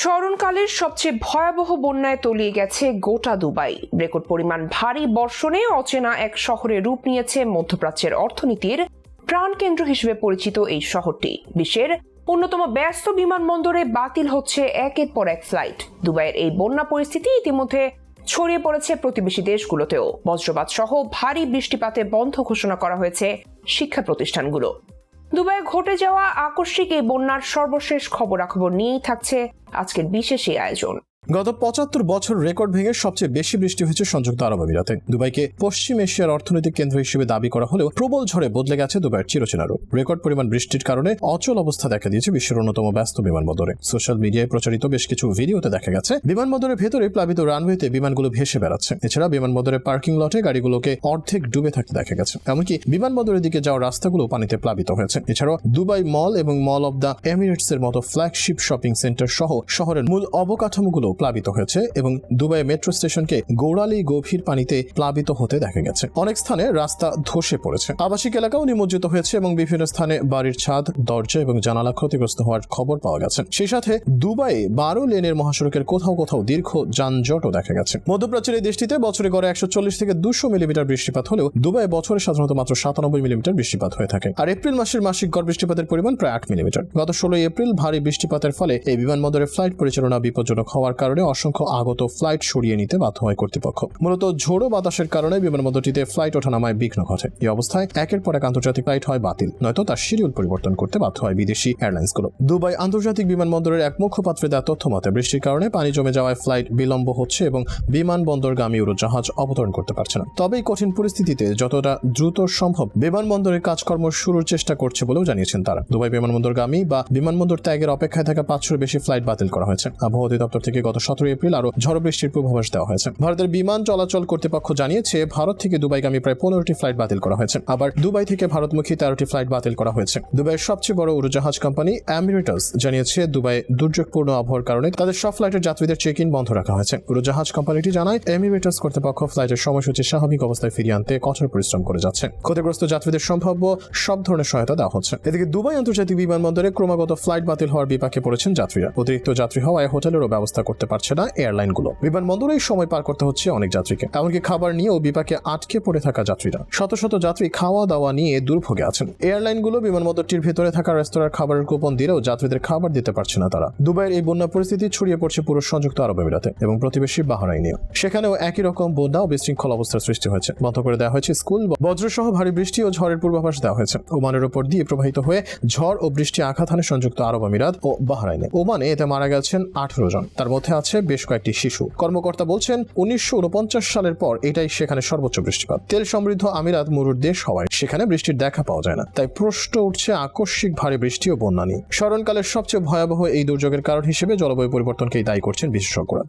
স্মরণকালের সবচেয়ে ভয়াবহ বন্যায় তলিয়ে গেছে গোটা দুবাই। রেকর্ড পরিমাণ ভারী বর্ষণে অচেনা এক শহরে রূপ নিয়েছে মধ্যপ্রাচ্যের অর্থনীতির প্রাণকেন্দ্র হিসেবে পরিচিত এই শহরটি। বিশ্বের অন্যতম ব্যস্ত বিমানবন্দরে বাতিল হচ্ছে একের পর এক ফ্লাইট। দুবাইয়ের এই বন্যা পরিস্থিতি ইতিমধ্যে ছড়িয়ে পড়েছে প্রতিবেশী দেশগুলোতেও। বজ্রপাত সহ ভারী বৃষ্টিপাতে বন্ধ ঘোষণা করা হয়েছে শিক্ষা প্রতিষ্ঠানগুলো। দুবাইয়ে ঘটে যাওয়া আকস্মিক এই বন্যার সর্বশেষ খবরাখবর নিয়েই থাকছে আজকের বিশেষ এই আয়োজন। গত ৭৫ বছর রেকর্ড ভেঙে সবচেয়ে বেশি বৃষ্টি হয়েছে সংযুক্ত আরব আমিরাতে। দুবাইকে পশ্চিম এশিয়ার অর্থনৈতিক কেন্দ্র হিসেবে দাবি করা হলেও প্রবল ঝড়ে বদলে গেছে দুবাইয়ের চিরচেনা রূপ। রেকর্ড পরিমাণ বৃষ্টির কারণে অচল অবস্থা দেখা দিয়েছে বিশ্বের অন্যতম ব্যস্ত বিমানবন্দরে। সোশ্যাল মিডিয়ায় প্রচারিত বেশ কিছু ভিডিওতে দেখা গেছে বিমানবন্দরের ভেতরে প্লাবিত রানওয়েতে বিমানগুলো ভেসে বেড়াচ্ছে। এছাড়া বিমানবন্দরের পার্কিং লটে গাড়িগুলোকে অর্ধেক ডুবে থাকতে দেখা গেছে। এমনকি বিমানবন্দরের দিকে যাওয়ার রাস্তাগুলো পানিতে প্লাবিত হয়েছে। এছাড়াও দুবাই মল এবং মল অব দ্য এমিরেটস এর মতো ফ্ল্যাগশিপ শপিং সেন্টার সহ শহরের মূল অবকাঠামোগুলো প্লাবিত হয়েছে এবং দুবাই মেট্রো স্টেশনকে গোড়ালি গভীর পানিতে প্লাবিত হতে দেখা গেছে। অনেক স্থানে রাস্তা ধসে পড়েছে। আবাসিক এলাকাও নিমজ্জিত হয়েছে এবং বিভিন্ন স্থানে বাড়ির ছাদ, দরজা এবং জানালা ক্ষতিগ্রস্ত হওয়ার খবর পাওয়া গেছে। সেই সাথে দুবাই 12 লেনের মহাসড়কের কোথাও কোথাও দীর্ঘ যানজটও দেখা গেছে। মধ্যপ্রাচ্যের এই দেশটিতে বছরে গড়ে 140 থেকে 200 মিলিমিটার বৃষ্টিপাত হলেও দুবাই বছরে সাধারণত মাত্র 97 মিলিমিটার বৃষ্টিপাত হয়ে থাকে। আর এপ্রিল মাসের মাসিক গড় বৃষ্টিপাতের পরিমাণ প্রায় 8 মিলিমিটার। গত 16 এপ্রিল ভারী বৃষ্টিপাতের ফলে এই বিমানবন্দরে ফ্লাইট পরিচালনা বিপজ্জনক হওয়ার কারণে অসংখ্য আগত ফ্লাইট সরিয়ে নিতে বাধ্য হয় কর্তৃপক্ষ। মূলত ঝোড়ো বাতাসের কারণে বিমানবন্দরটিতে ফ্লাইট ওঠানামায় বিঘ্ন ঘটে। এই অবস্থায় একের পর এক আন্তর্জাতিক ফ্লাইট হয় বাতিল, নয়তো তার শিডিউল পরিবর্তন করতে বাধ্য হয় বিদেশি এয়ারলাইন্সগুলো। দুবাই আন্তর্জাতিক বিমানবন্দরের এক মুখপাত্রের দেওয়া তথ্য মতে বৃষ্টির কারণে পানি জমে যাওয়ায় ফ্লাইট বিলম্ব হচ্ছে এবং বিমানবন্দরগামী উড়োজাহাজ অবতরণ করতে পারছে না। তবে এই কঠিন পরিস্থিতিতে যতটা দ্রুত সম্ভব বিমানবন্দরের কাজকর্ম শুরুর চেষ্টা করছে বলেও জানিয়েছেন তারা। দুবাই বিমানবন্দরগামী বা বিমানবন্দর ত্যাগের অপেক্ষায় থাকা 500-এর বেশি ফ্লাইট বাতিল করা হয়েছে। আবহাওয়া অধিদপ্তর থেকে গত 17 এপ্রিল আরও ঝড় বৃষ্টির পূর্বাভাস দেওয়া হয়েছে। ভারতের বিমান চলাচল কর্তৃপক্ষ জানিয়েছে ভারত থেকে দুবাইগামী প্রায় 15টি ফ্লাইট বাতিল করা হয়েছে। আবার দুবাই থেকে ভারতমুখী 13টি ফ্লাইট বাতিল করা হয়েছে। দুবাইয়ের সবচেয়ে বড় উড়োজাহাজ কোম্পানি এমিরেটস জানিয়েছে দুবাই দুর্যোগপূর্ণ আবহাওয়ার কারণে তাদের সব ফ্লাইটের যাত্রীদের চেক ইন বন্ধ রাখা হয়েছে। উড়োজাহাজ কোম্পানিটি জানায় এমিরেটস কর্তৃপক্ষ ফ্লাইটের সময়সূচি স্বাভাবিক অবস্থায় ফিরিয়ে আনতে কঠোর পরিশ্রম করে যাচ্ছে। ক্ষতিগ্রস্ত যাত্রীদের সম্ভাব্য সব ধরনের সহায়তা দেওয়া হচ্ছে। এদিকে দুবাই আন্তর্জাতিক বিমানবন্দরে ক্রমাগত ফ্লাইট বাতিল হওয়ার বিপাকে পড়েছেন যাত্রীরা। অতিরিক্ত যাত্রী হওয়ায় হোটেলেরও ব্যবস্থা করতে পারছে না এয়ারলাইনগুলো। বিমানবন্দরেই সময় পার করতে হচ্ছে অনেক যাত্রীকে। এমনকি খাবার নিয়েও বিপাকে আটকে পড়ে থাকা যাত্রীরা। শত শত যাত্রী খাওয়া দাওয়া নিয়ে দুর্ভোগে আছেন। এয়ারলাইনগুলো বিমানবন্দরটির ভেতরে থাকা রেস্তোরাঁর খাবারের কুপন দিলেও যাত্রীদের খাবার দিতে পারছে না তারা। দুবাইয়ের এই বন্যা পরিস্থিতি ছড়িয়ে পড়ছে পুরো সংযুক্ত আরব আমিরাতে এবং প্রতিবেশী বাহরাইনেও। সেখানেও একই রকম বন্যা ও বিশৃঙ্খল অবস্থার সৃষ্টি হয়েছে। বন্ধ করে দেওয়া হয়েছে স্কুল। বজ্রসহ ভারী বৃষ্টি ও ঝড়ের পূর্বাভাস দেওয়া হয়েছে। ওমানের উপর দিয়ে প্রবাহিত হয়ে ঝড় ও বৃষ্টি আঘাত হানে সংযুক্ত আরব আমিরাত ও বাহরাইনে। ওমানে এতে মারা গেছেন 18 জন। তার মধ্যে আছে বেশ কয়েকটি শিশু। কর্মকর্তা বলছেন 1949 সালের পর এটাই সেখানে সর্বোচ্চ বৃষ্টিপাত। তেল সমৃদ্ধ আমিরাত মরুর দেশ হওয়ায় সেখানে বৃষ্টির দেখা পাওয়া যায় না। তাই প্রশ্ন উঠছে আকস্মিক ভারী বৃষ্টি ও বন্যা নিয়ে। স্মরণকালের সবচেয়ে ভয়াবহ এই দুর্যোগের কারণ হিসেবে জলবায়ু পরিবর্তনকেই দায়ী করছেন বিশেষজ্ঞরা।